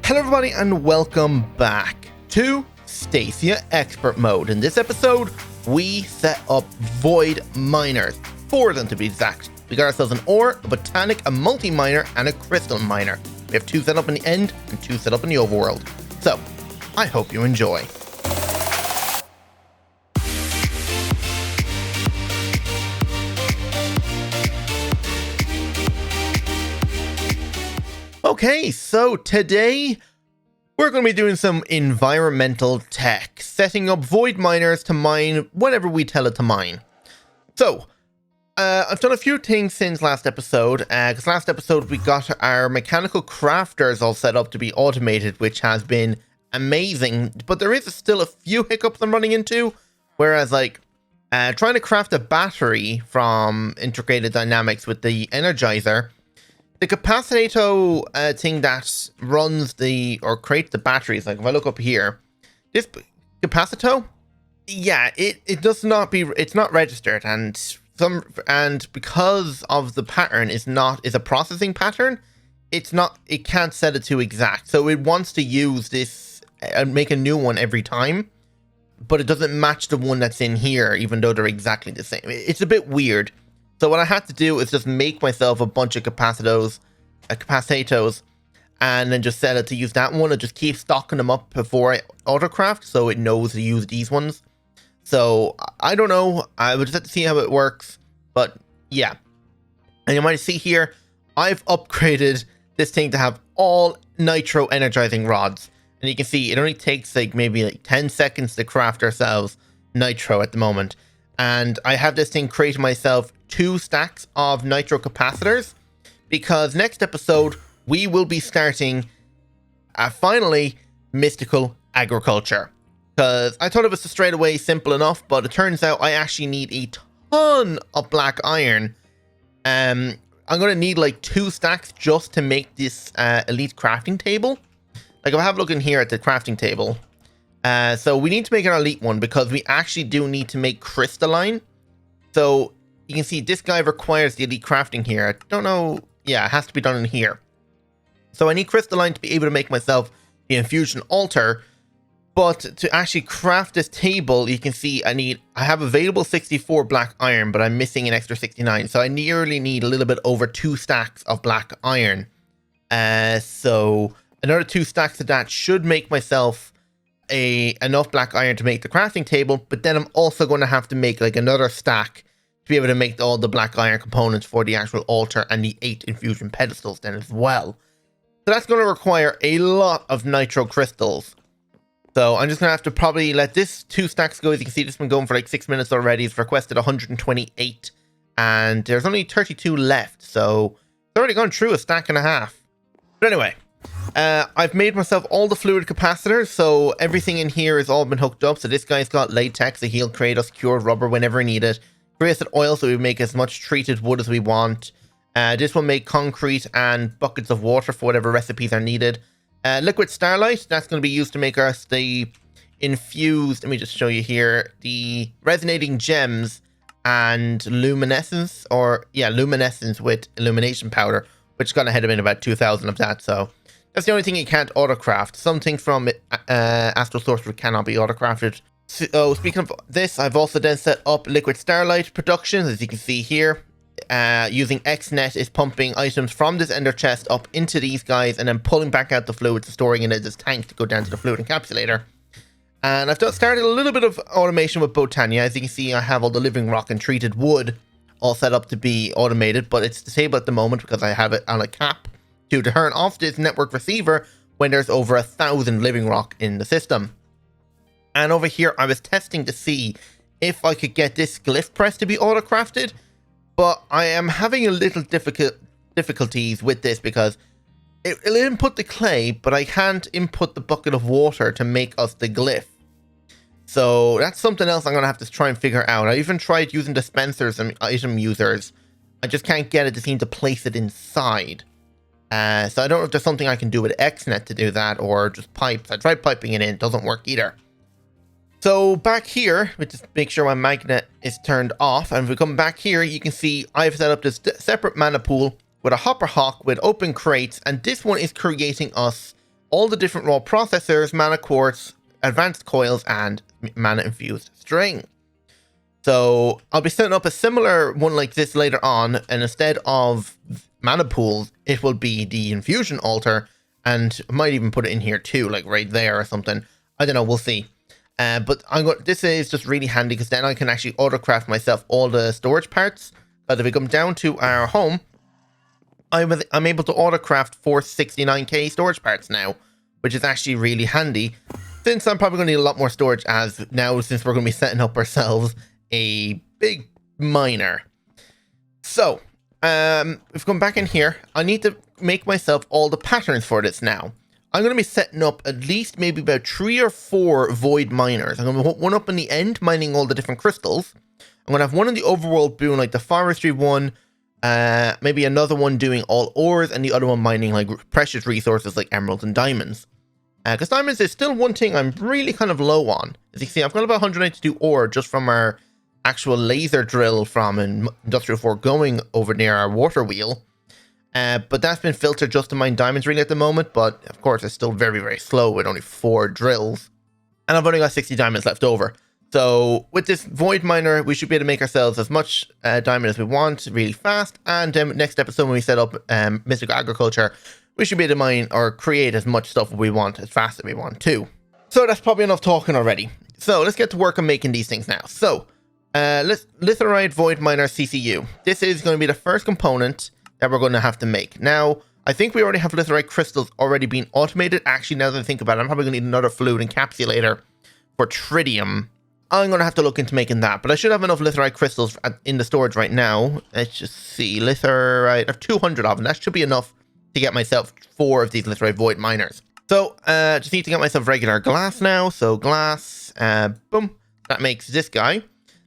Hello everybody and welcome back to Stacia Expert Mode. In this episode, we set up void miners, 4 of them to be exact. We got ourselves an ore, a botanic, a multi-miner, and a crystal miner. We have 2 set up in the end and 2 set up in the overworld. So, I hope you enjoy. Okay, so today we're going to be doing some environmental tech, setting up void miners to mine whatever we tell it to mine. So, I've done a few things since last episode, because last episode we got our mechanical crafters all set up to be automated, which has been amazing, but there is still a few hiccups I'm running into, whereas like trying to craft a battery from Integrated Dynamics with the Energizer, the capacitor thing that runs or creates the batteries, like if I look up here, this capacitor, yeah, it's not registered, and because of the pattern is a processing pattern, it can't set it to exact. So it wants to use this and make a new one every time, but it doesn't match the one that's in here, even though they're exactly the same. It's a bit weird. So what I had to do is just make myself a bunch of capacitors, and then just set it to use that one and just keep stocking them up before I autocraft, so it knows to use these ones. So I don't know. I would just have to see how it works, but yeah. And you might see here, I've upgraded this thing to have all nitro energizing rods, and you can see it only takes like maybe like 10 seconds to craft ourselves nitro at the moment. And I have this thing create myself 2 stacks of nitro capacitors, because next episode we will be starting finally mystical agriculture. Because I thought it was straight away simple enough, but it turns out I actually need a ton of black iron. I'm going to need like 2 stacks just to make this elite crafting table. Like if I have a look in here at the crafting table, so we need to make an elite one because we actually do need to make crystalline. So you can see this guy requires the elite crafting here. I don't know. Yeah, it has to be done in here. So I need crystalline to be able to make myself the infusion altar. But to actually craft this table, you can see I have available 64 black iron, but I'm missing an extra 69. So I nearly need a little bit over 2 stacks of black iron. So another 2 stacks of that should make myself enough black iron to make the crafting table, but then I'm also going to have to make like another stack to be able to make all the black iron components for the actual altar and the 8 infusion pedestals then as well. So that's going to require a lot of nitro crystals. So I'm just going to have to probably let this 2 stacks go. As you can see, this has been going for like 6 minutes already. It's requested 128 and there's only 32 left. So it's already gone through a stack and a half. But anyway, I've made myself all the fluid capacitors, so everything in here has all been hooked up. So this guy's got latex, so he'll create us cured rubber whenever needed. Created oil, so we make as much treated wood as we want. This will make concrete and buckets of water for whatever recipes are needed. Liquid starlight, that's going to be used to make us the infused, let me just show you here, the resonating gems and luminescence, luminescence with illumination powder, which is going to head up in about 2,000 of that, so that's the only thing you can't autocraft. Something from Astral Sorcery cannot be autocrafted. So speaking of this, I've also then set up liquid starlight production, as you can see here. Using XNet is pumping items from this ender chest up into these guys and then pulling back out the fluids and storing it in this tank to go down to the fluid encapsulator. And I've started a little bit of automation with Botania. As you can see, I have all the living rock and treated wood all set up to be automated, but it's disabled at the moment because I have it on a cap to turn off this network receiver when there's over 1,000 living rock in the system. And over here, I was testing to see if I could get this glyph press to be autocrafted, but I am having a little difficulties with this because it'll input the clay, but I can't input the bucket of water to make us the glyph. So that's something else I'm going to have to try and figure out. I even tried using dispensers and item users. I just can't get it to seem to place it inside. So I don't know if there's something I can do with XNet to do that, or just pipes. I tried piping it in, it doesn't work either. So back here, we just make sure my magnet is turned off, and if we come back here, you can see I've set up this separate mana pool with a hopper hawk with open crates, and this one is creating us all the different raw processors, mana quartz, advanced coils, and mana infused string. So I'll be setting up a similar one like this later on, and instead of mana pools, it will be the infusion altar, and I might even put it in here too, like right there or something. I don't know, we'll see. But this is just really handy because then I can actually autocraft myself all the storage parts. Because if we come down to our home, I'm able to autocraft 469k storage parts now, which is actually really handy. Since I'm probably going to need a lot more storage since we're going to be setting up ourselves a big miner. So, if we come back in here, I need to make myself all the patterns for this now. I'm going to be setting up at least maybe about 3 or 4 void miners. I'm going to put one up in the end, mining all the different crystals. I'm going to have one in the overworld doing like the forestry one, maybe another one doing all ores, and the other one mining like precious resources like emeralds and diamonds. Because diamonds is still one thing I'm really kind of low on. As you can see, I've got about 192 ore just from our actual laser drill from Industrial 4 going over near our water wheel. But that's been filtered just to mine diamonds really at the moment, but of course it's still very, very slow with only 4 drills. And I've only got 60 diamonds left over. So with this void miner, we should be able to make ourselves as much diamond as we want really fast. And next episode when we set up Mystical Agriculture, we should be able to mine or create as much stuff as we want as fast as we want too. So that's probably enough talking already. So let's get to work on making these things now. So Litherite Void Miner CCU. This is going to be the first component that we're going to have to make. Now, I think we already have Litherite crystals already being automated. Actually, now that I think about it, I'm probably going to need another fluid encapsulator for tritium. I'm going to have to look into making that, but I should have enough Litherite crystals in the storage right now. Let's just see. Litherite, I have 200 of them. That should be enough to get myself 4 of these Litherite Void Miners. So, just need to get myself regular glass now. So, glass, boom. That makes this guy.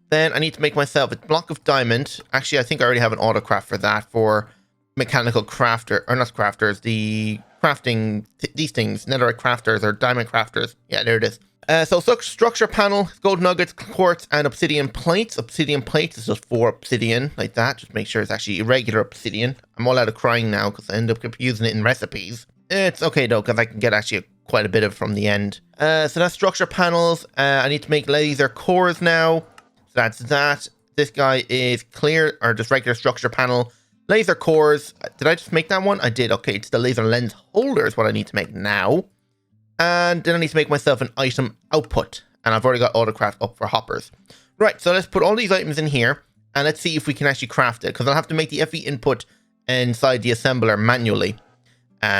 Then I need to make myself a block of diamond. Actually, I think I already have an autocraft for that, for mechanical crafter, or not crafters, the crafting, these things, netherite crafters or diamond crafters. Yeah, there it is. So structure panel, gold nuggets, quartz, and obsidian plates. Obsidian plates is just 4 obsidian, like that. Just make sure it's actually irregular obsidian. I'm all out of crying now because I end up using it in recipes. It's okay though, because I can get actually quite a bit of it from the end. So that's structure panels. I need to make laser cores now. So that's that. This guy is clear, or just regular structure panel. Laser cores. Did I just make that one? I did. Okay, it's the laser lens holder is what I need to make now. And then I need to make myself an item output. And I've already got autocraft up for hoppers. Right, so let's put all these items in here. And let's see if we can actually craft it. Because I'll have to make the FE input inside the assembler manually.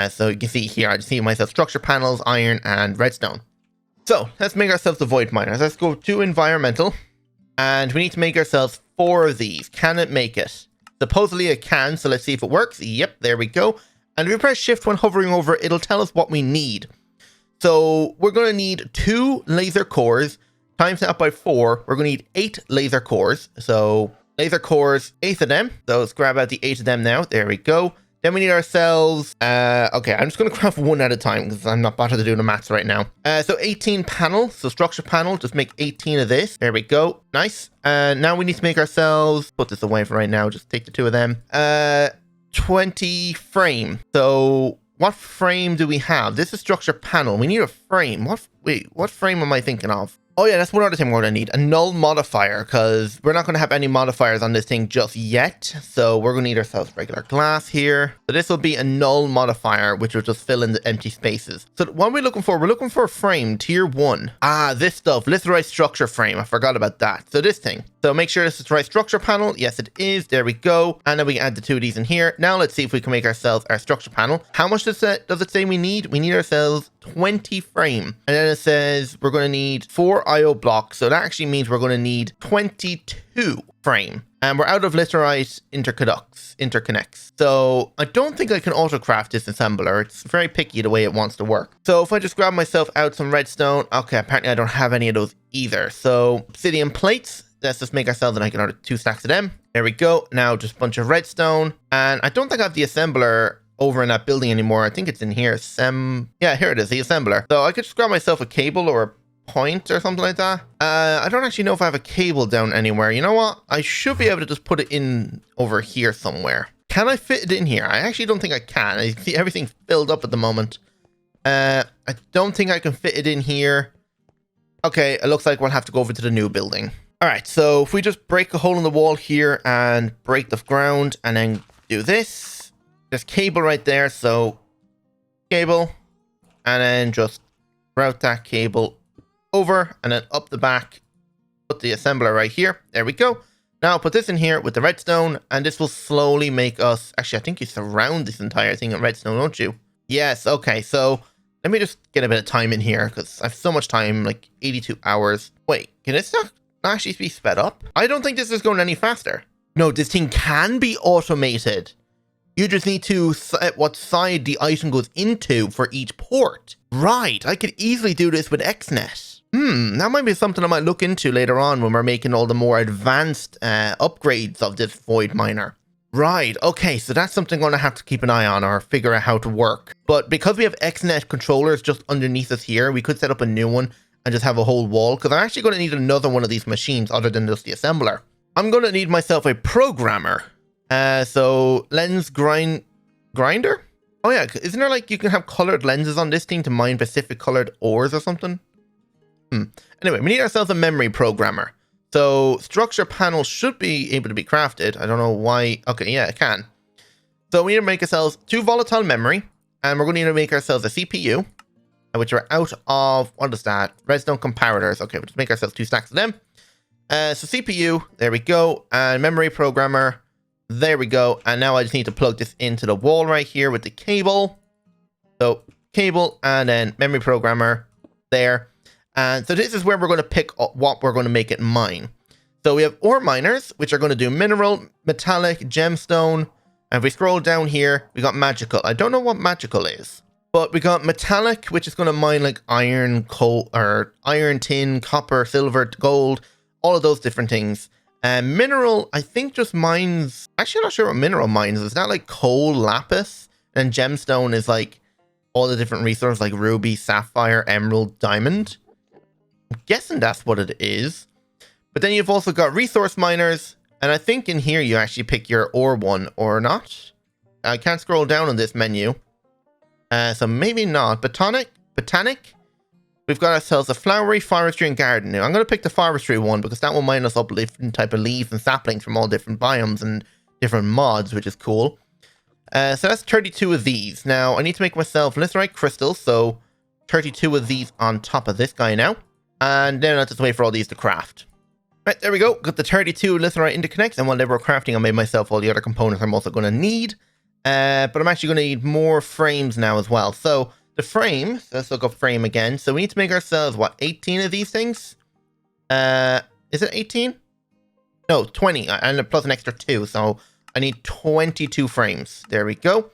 So you can see here, I just see myself structure panels, iron, and redstone. So let's make ourselves the void miners. Let's go to environmental. And we need to make ourselves 4 of these. Can it make it? Supposedly it can, so let's see if it works. Yep, there we go. And if we press shift when hovering over it, it'll tell us what we need. So we're going to need 2 laser cores, times that by 4. We're going to need 8 laser cores. So laser cores, 8 of them. So let's grab out the 8 of them now. There we go. Then we need ourselves, okay, I'm just going to craft 1 at a time because I'm not bothered to do the maths right now. So 18 panel, so structure panel, just make 18 of this. There we go. Nice. Now we need to make ourselves, put this away for right now, just take the 2 of them. 20 frame. So what frame do we have? This is structure panel. We need a frame. What frame am I thinking of? Oh yeah, that's one other thing we're going to need. A null modifier, because we're not going to have any modifiers on this thing just yet. So we're going to need ourselves regular glass here. So this will be a null modifier, which will just fill in the empty spaces. So what are we looking for? We're looking for a frame, tier 1. Ah, this stuff, Litherite structure frame. I forgot about that. So this thing. So make sure this is the right structure panel. Yes, it is. There we go. And then we can add the 2 of these in here. Now let's see if we can make ourselves our structure panel. How much does it say we need? We need ourselves 20 frame. And then it says we're going to need 4 IO blocks. So that actually means we're going to need 22 frame. And we're out of Litherite interconnects. So I don't think I can autocraft this assembler. It's very picky the way it wants to work. So if I just grab myself out some redstone. Okay, apparently I don't have any of those either. So obsidian plates. Let's just make ourselves and I can order 2 stacks of them. There we go. Now just a bunch of redstone. And I don't think I have the assembler over in that building anymore. I think it's in here. Yeah, here it is, the assembler. So I could just grab myself a cable or a point or something like that. I don't actually know if I have a cable down anywhere. You know what? I should be able to just put it in over here somewhere. Can I fit it in here? I actually don't think I can. I see everything's filled up at the moment. I don't think I can fit it in here. Okay, it looks like we'll have to go over to the new building. All right, so if we just break a hole in the wall here and break the ground and then do this, there's cable right there. So cable, and then just route that cable over and then up the back, put the assembler right here. There we go. Now put this in here with the redstone, and this will slowly make us... Actually, I think you surround this entire thing in redstone, don't you? Yes, okay, so let me just get a bit of time in here, because I have so much time, like 82 hours. Wait, can this not actually be sped up? I don't think this is going any faster. No, this thing can be automated. You just need to set what side the item goes into for each port. Right, I could easily do this with XNet. That might be something I might look into later on when we're making all the more advanced upgrades of this void miner. Right, okay, so that's something I'm going to have to keep an eye on or figure out how to work. But because we have XNet controllers just underneath us here, we could set up a new one and just have a whole wall, because I'm actually going to need another one of these machines other than just the assembler. I'm going to need myself a programmer. So lens grinder? Oh yeah, isn't there like you can have colored lenses on this thing to mine specific colored ores or something? Anyway, we need ourselves a memory programmer. So structure panel should be able to be crafted. I don't know why. Okay, yeah, it can. So we need to make ourselves 2 volatile memory, and we're going to need to make ourselves a CPU, which are out of, what is that? Redstone comparators. Okay, we'll just make ourselves 2 stacks of them. So CPU, there we go, and memory programmer, there we go. And now I just need to plug this into the wall right here with the cable. So cable and then memory programmer there. And so this is where we're going to pick up what we're going to make it mine. So we have ore miners, which are going to do mineral, metallic, gemstone. And if we scroll down here, we got magical. I don't know what magical is, but we got metallic, which is going to mine like iron, coal, or iron, tin, copper, silver, gold, all of those different things. And mineral, I think just mines... Actually, I'm not sure what mineral mines. Is that like coal, lapis? And gemstone is like all the different resources like ruby, sapphire, emerald, diamond. I'm guessing that's what it is. But then you've also got resource miners. And I think in here you actually pick your ore one or not. I can't scroll down on this menu. So maybe not. Botanic. We've got ourselves a flowery, forestry, and garden. Now, I'm going to pick the forestry one because that will mine us up different type of leaves and saplings from all different biomes and different mods, which is cool. So that's 32 of these. Now, I need to make myself litherite crystals, so 32 of these on top of this guy now. And then I'll just wait for all these to craft. Right, there we go. Got the 32 litherite interconnects, and while they were crafting, I made myself all the other components I'm also going to need. But I'm actually going to need more frames now as well. So the frame, let's look up frame again. So we need to make ourselves, what, 18 of these things? Is it 18? No, 20, and plus an extra 2. So I need 22 frames. There we go.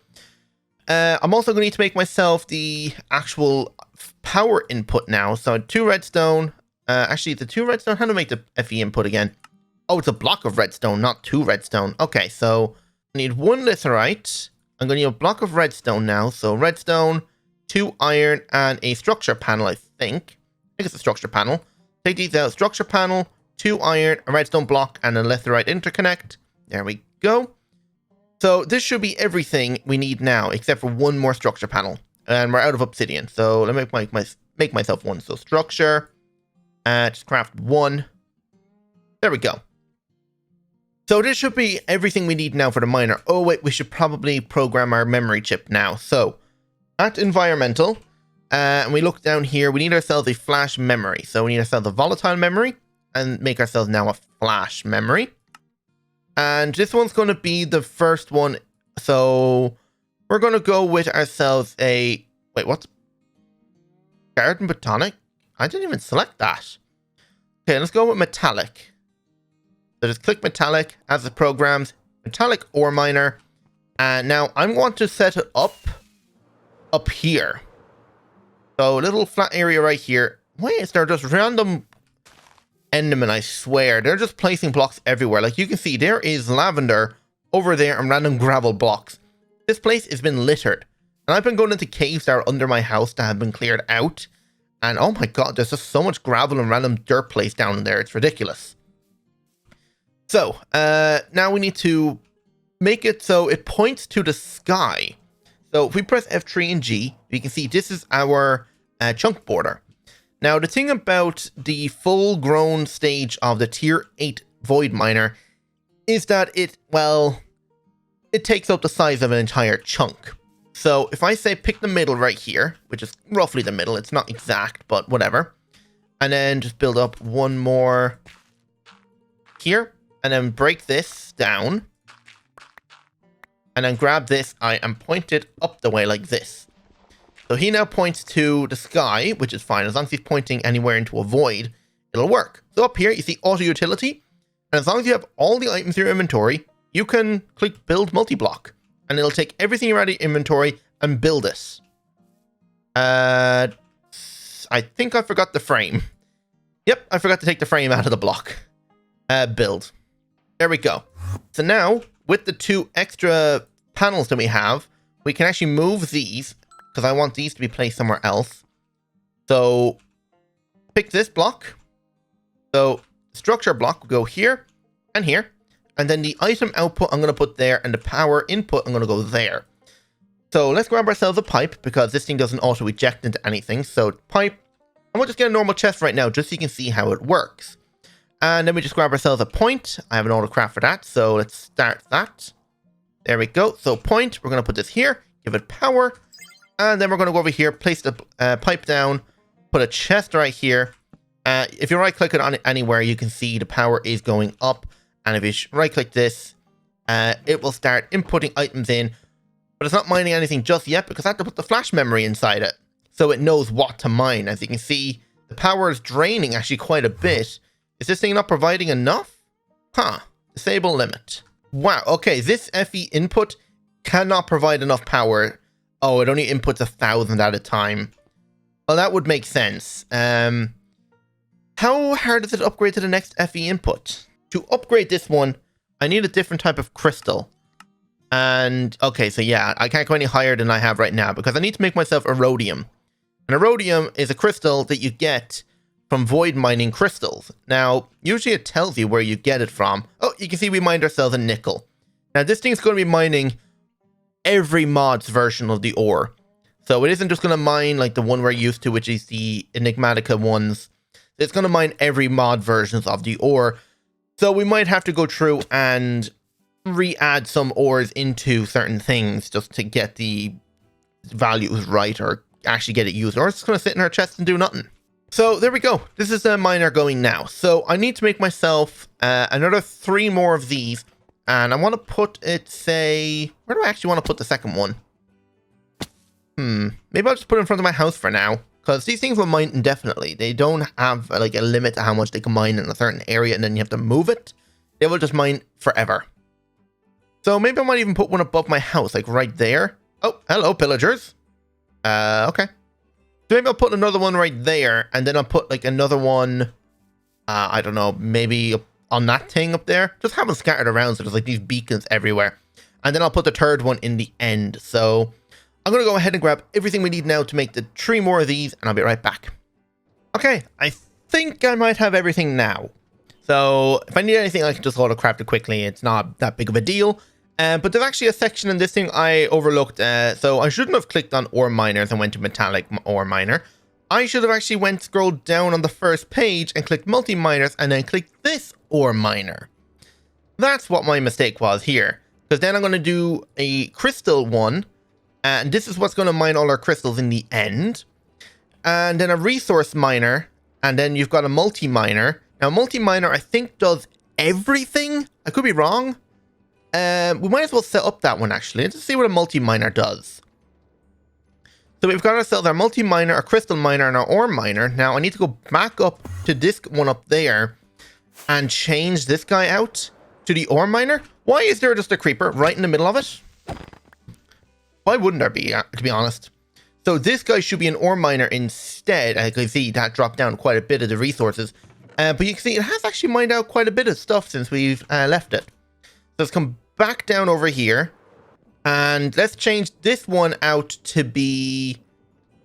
I'm also going to need to make myself the actual power input now. So 2 redstone. Actually, the 2 redstone, how do I make the FE input again? Oh, it's a block of redstone, not 2 redstone. Okay, so I need 1 litherite. I'm going to need a block of redstone now. So redstone, 2 iron, and a structure panel, I think. I think it's a structure panel. Take these out. Structure panel, 2 iron, a redstone block, and a litherite interconnect. There we go. So this should be everything we need now, except for 1 more structure panel. And we're out of obsidian. So let me make myself 1. So structure, just craft 1. There we go. So this should be everything we need now for the miner. Oh wait, we should probably program our memory chip now. So at environmental, and we look down here, we need ourselves a flash memory. So we need ourselves a volatile memory and make ourselves now a flash memory. And this one's going to be the first one. So we're going to go with ourselves a... Wait, what's... Garden Botanic? I didn't even select that. Okay, let's go with metallic. So just click metallic as the programs, metallic ore miner. And now I'm going to set it up here. So a little flat area right here. Why is there just random endermen? I swear, they're just placing blocks everywhere. Like you can see, there is lavender over there and random gravel blocks. This place has been littered. And I've been going into caves that are under my house that have been cleared out. And oh my god, there's just so much gravel and random dirt placed down in there. It's ridiculous. So, now we need to make it so it points to the sky. So if we press F3 and G, You can see this is our chunk border. Now, the thing about the full-grown stage of the Tier 8 Void Miner is that it takes up the size of an entire chunk. So if I say pick the middle right here, which is roughly the middle, it's not exact, but whatever. And then just build up one more here, and then break this down. And then grab this and point it up the way like this. So he now points to the sky, which is fine. As long as he's pointing anywhere into a void, it'll work. So up here, you see auto utility. And as long as you have all the items in your inventory, you can click build multi-block. And it'll take everything you're out of your inventory and build it. I think I forgot the frame. Yep, I forgot to take the frame out of the block. Build. There we go. So now, with the 2 extra panels that we have, we can actually move these, because I want these to be placed somewhere else. So, pick this block. So, structure block will go here and here. And then the item output I'm going to put there, and the power input I'm going to go there. So, let's grab ourselves a pipe, because this thing doesn't auto-eject into anything. So, pipe. And we'll just get a normal chest right now, just so you can see how it works. And then we just grab ourselves a point. I have an auto craft for that, so let's start that. There we go. So point, we're going to put this here, give it power. And then we're going to go over here, place the pipe down, put a chest right here. If you right-click it on it anywhere, you can see the power is going up. And if you right-click this, it will start inputting items in. But it's not mining anything just yet, because I have to put the flash memory inside it. So it knows what to mine. As you can see, the power is draining actually quite a bit. Is this thing not providing enough? Huh. Disable limit. Wow. Okay, this FE input cannot provide enough power. Oh, it only inputs 1,000 at a time. Well, that would make sense. How hard is it to upgrade to the next FE input? To upgrade this one, I need a different type of crystal. And, okay, so yeah, I can't go any higher than I have right now, because I need to make myself iridium. And iridium is a crystal that you get from void mining crystals. Now, usually it tells you where you get it from. Oh, you can see we mined ourselves a nickel. Now, this thing's going to be mining every mod's version of the ore. So it isn't just going to mine like the one we're used to, which is the Enigmatica ones. It's going to mine every mod versions of the ore. So we might have to go through and re-add some ores into certain things just to get the values right, or actually get it used. Or it's going to sit in our chest and do nothing. So there we go. This is a miner going now. So I need to make myself another 3 more of these. And I want to put it, say... Where do I actually want to put the second one? Maybe I'll just put it in front of my house for now. Because these things will mine indefinitely. They don't have like a limit to how much they can mine in a certain area and then you have to move it. They will just mine forever. So maybe I might even put one above my house, like right there. Oh, hello, pillagers. Okay. So maybe I'll put another one right there, and then I'll put like another one, I don't know, maybe on that thing up there. Just have them scattered around so there's like these beacons everywhere. And then I'll put the third one in the end. So I'm going to go ahead and grab everything we need now to make the 3 more of these, and I'll be right back. Okay, I think I might have everything now. So if I need anything, I can just auto craft it quickly. It's not that big of a deal. But there's actually a section in this thing I overlooked. So I shouldn't have clicked on ore miners and went to metallic ore miner. I should have actually scrolled down on the first page and clicked multi-miners and then clicked this ore miner. That's what my mistake was here. Because then I'm going to do a crystal one. And this is what's going to mine all our crystals in the end. And then a resource miner. And then you've got a multi-miner. Now, multi-miner, I think, does everything. I could be wrong. We might as well set up that one, actually. Let's see what a multi-miner does. So we've got ourselves our multi-miner, our crystal miner, and our ore miner. Now, I need to go back up to this one up there and change this guy out to the ore miner. Why is there just a creeper right in the middle of it? Why wouldn't there be, to be honest? So this guy should be an ore miner instead. I can see that dropped down quite a bit of the resources. But you can see it has actually mined out quite a bit of stuff since we've left it. So let's come back down over here. And let's change this one out to be...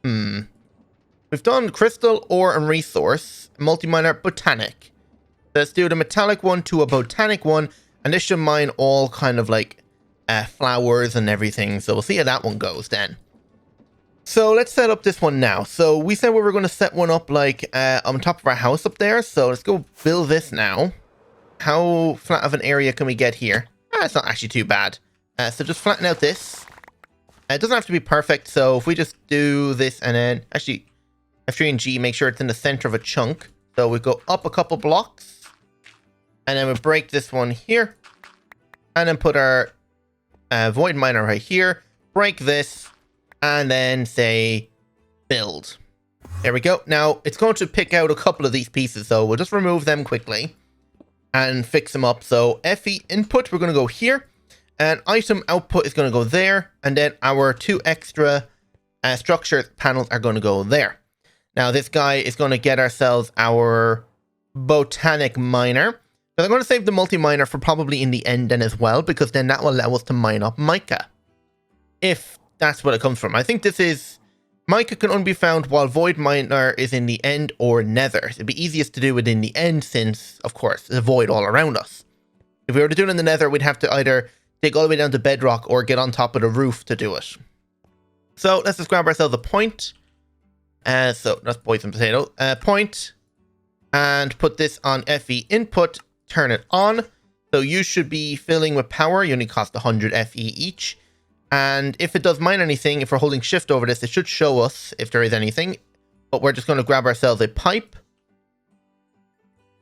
We've done crystal, ore, and resource. Multi-miner, botanic. Let's do the metallic one to a botanic one. And this should mine all kind of like flowers and everything. So we'll see how that one goes then. So let's set up this one now. So we said we were going to set one up like on top of our house up there. So let's go build this now. How flat of an area can we get here? It's not actually too bad. So just flatten out this. It doesn't have to be perfect. So if we just do this and then actually F3 and G, make sure it's in the center of a chunk. So we go up a couple blocks and then we break this one here and then put our void miner right here. Break this. And then say build. There we go. Now it's going to pick out a couple of these pieces, so we'll just remove them quickly and fix them up. So FE input, we're going to go here, and item output is going to go there, and then our 2 extra structure panels are going to go there. Now this guy is going to get ourselves our botanic miner. But I'm going to save the multi-miner for probably in the end then as well, because then that will allow us to mine up mica. If that's what it comes from. I think this is... Mica can only be found while Void Miner is in the end or Nether. It'd be easiest to do it in the end since, of course, there's a void all around us. If we were to do it in the Nether, we'd have to either dig all the way down to bedrock or get on top of the roof to do it. So let's just grab ourselves a point. So that's poison potato. Point. And put this on FE input. Turn it on. So you should be filling with power. You only cost 100 FE each. And if it does mine anything, if we're holding shift over this, it should show us if there is anything. But we're just going to grab ourselves a pipe.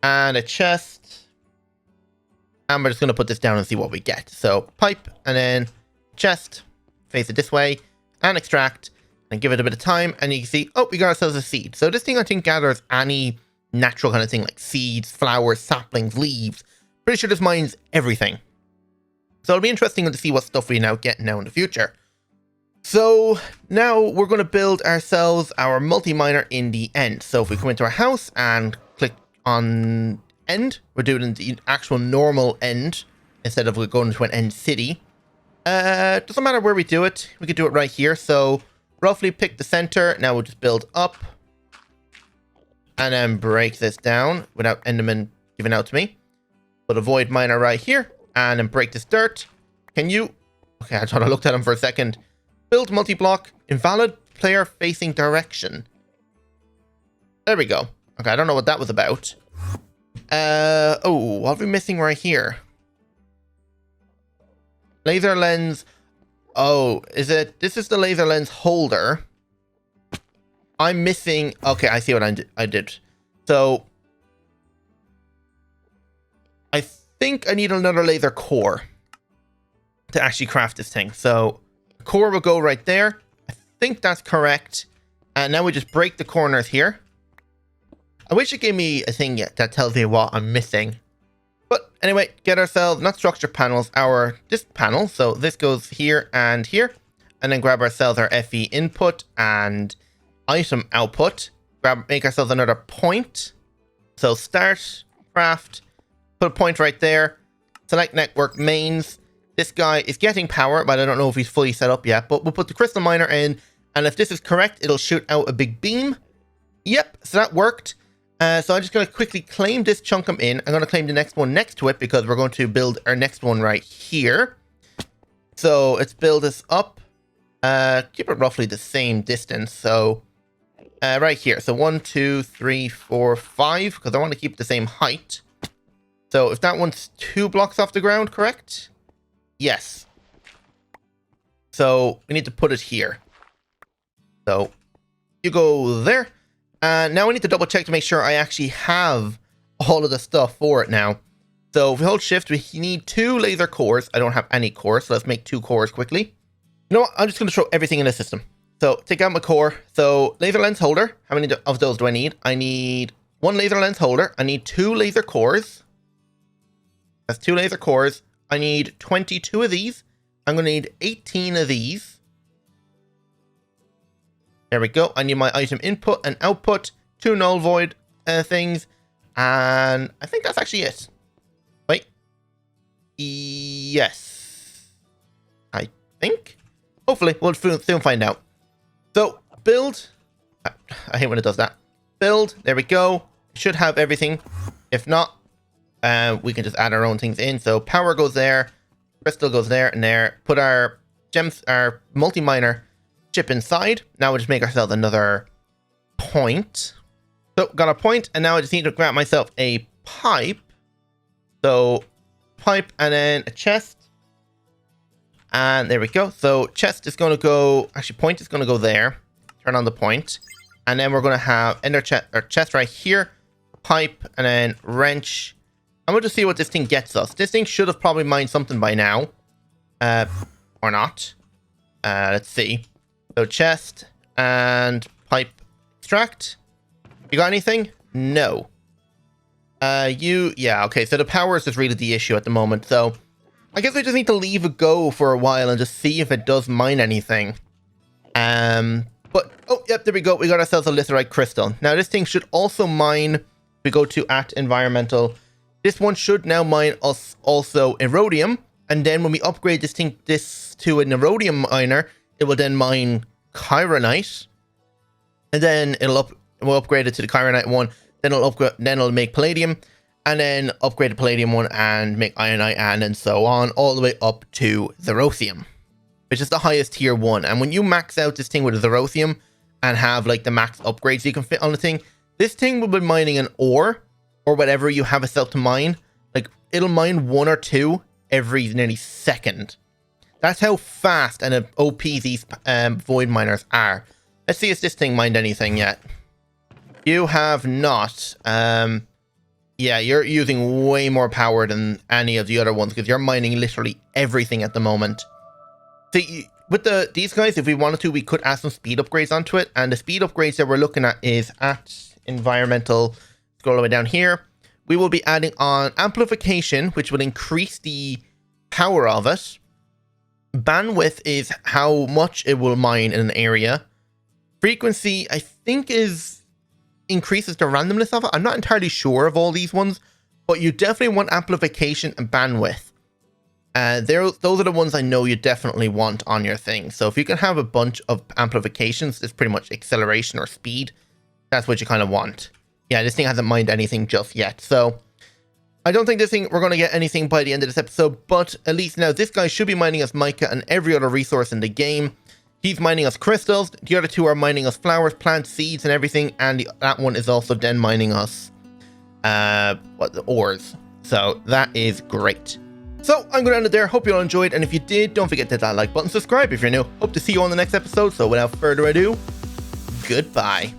And a chest. And we're just going to put this down and see what we get. So pipe and then chest. Face it this way. And extract. And give it a bit of time. And you can see, oh, we got ourselves a seed. So this thing I think gathers any natural kind of thing like seeds, flowers, saplings, leaves. Pretty sure this mines everything. So it'll be interesting to see what stuff we now get now in the future. So now we're going to build ourselves our multi-miner in the end. So if we come into our house and click on end, we're doing it in the actual normal end instead of going to an end city. Doesn't matter where we do it. We could do it right here. So roughly pick the center. Now we'll just build up and then break this down without Enderman giving out to me. Put a void miner right here. And then break this dirt. Can you... Okay, I thought I looked at him for a second. Build multi-block. Invalid player facing direction. There we go. Okay, I don't know what that was about. Oh, what are we missing right here? Laser lens. Oh, is it... This is the laser lens holder. I'm missing... Okay, I see what I did. So... I think I need another laser core to actually craft this thing. So core will go right there. I think that's correct. And now we just break the corners here. I wish it gave me a thing yet that tells me what I'm missing. But anyway, get ourselves, not structure panels, this panel. So this goes here. And then grab ourselves our FE input and item output. Make ourselves another point. So start, craft. Put a point right there. Select network mains. This guy is getting power, but I don't know if he's fully set up yet. But we'll put the crystal miner in. And if this is correct, it'll shoot out a big beam. Yep, so that worked. So I'm just going to quickly claim this chunk I'm in. I'm going to claim the next one next to it because we're going to build our next one right here. So let's build this up. Keep it roughly the same distance. So right here. So 1, 2, 3, 4, 5. Because I want to keep the same height. So if that one's 2 blocks off the ground, correct? Yes. So we need to put it here. So you go there. Now we need to double check to make sure I actually have all of the stuff for it now. So if we hold shift, we need 2 laser cores. I don't have any cores, so let's make 2 cores quickly. You know what? I'm just going to throw everything in the system. So take out my core. So laser lens holder. How many of those do I need? I need 1 laser lens holder. I need 2 laser cores. That's 2 laser cores. I need 22 of these. I'm going to need 18 of these. There we go. I need my item input and output. 2 null void things. And I think that's actually it. Wait. Yes. I think. Hopefully. We'll soon find out. So, build. I hate when it does that. Build. There we go. Should have everything. If not, we can just add our own things in. So power goes there, crystal goes there and there. Put our gems, our multi-miner chip inside. Now we'll just make ourselves another point. So got a point, and now I just need to grab myself a pipe. So pipe and then a chest. And there we go. So chest is going to go, actually point is going to go there. Turn on the point. And then we're going to have ender chest right here. Pipe and then wrench. And we'll just see what this thing gets us. This thing should have probably mined something by now. Or not. Let's see. So chest and pipe extract. You got anything? No. Yeah, okay. So the power is just really the issue at the moment. So I guess we just need to leave it go for a while and just see if it does mine anything. But, oh, yep, there we go. We got ourselves a litherite crystal. Now, this thing should also mine. We go to @environmental. This one should now mine us also erodium. And then when we upgrade this to an erodium miner, it will then mine chironite. And then we'll upgrade it to the chironite one. Then it'll make palladium. And then upgrade the palladium one and make ironite and so on, all the way up to Zerothium, which is the highest tier one. And when you max out this thing with a Zerothium and have like the max upgrades you can fit on the thing, this thing will be mining an ore or whatever you have it set to mine. Like it'll mine 1 or 2 every nearly second. That's how fast and OP these void miners are. Let's see if this thing mined anything yet. You have not. Yeah, you're using way more power than any of the other ones because you're mining literally everything at the moment. See, with these guys, if we wanted to, we could add some speed upgrades onto it. And the speed upgrades that we're looking at is @environmental. Scroll all the way down here. We will be adding on amplification, which will increase the power of it. Bandwidth is how much it will mine in an area. Frequency, I think, increases the randomness of it. I'm not entirely sure of all these ones, but you definitely want amplification and bandwidth. Those are the ones I know you definitely want on your thing. So if you can have a bunch of amplifications, it's pretty much acceleration or speed. That's what you kind of want. Yeah, this thing hasn't mined anything just yet. So I don't think we're going to get anything by the end of this episode, but at least now this guy should be mining us mica and every other resource in the game. He's mining us crystals. The other two are mining us flowers, plants, seeds, and everything. And that one is also then mining us the ores. So that is great. So I'm going to end it there. Hope you all enjoyed. And if you did, don't forget to hit that like button, subscribe if you're new. Hope to see you on the next episode. So without further ado, goodbye.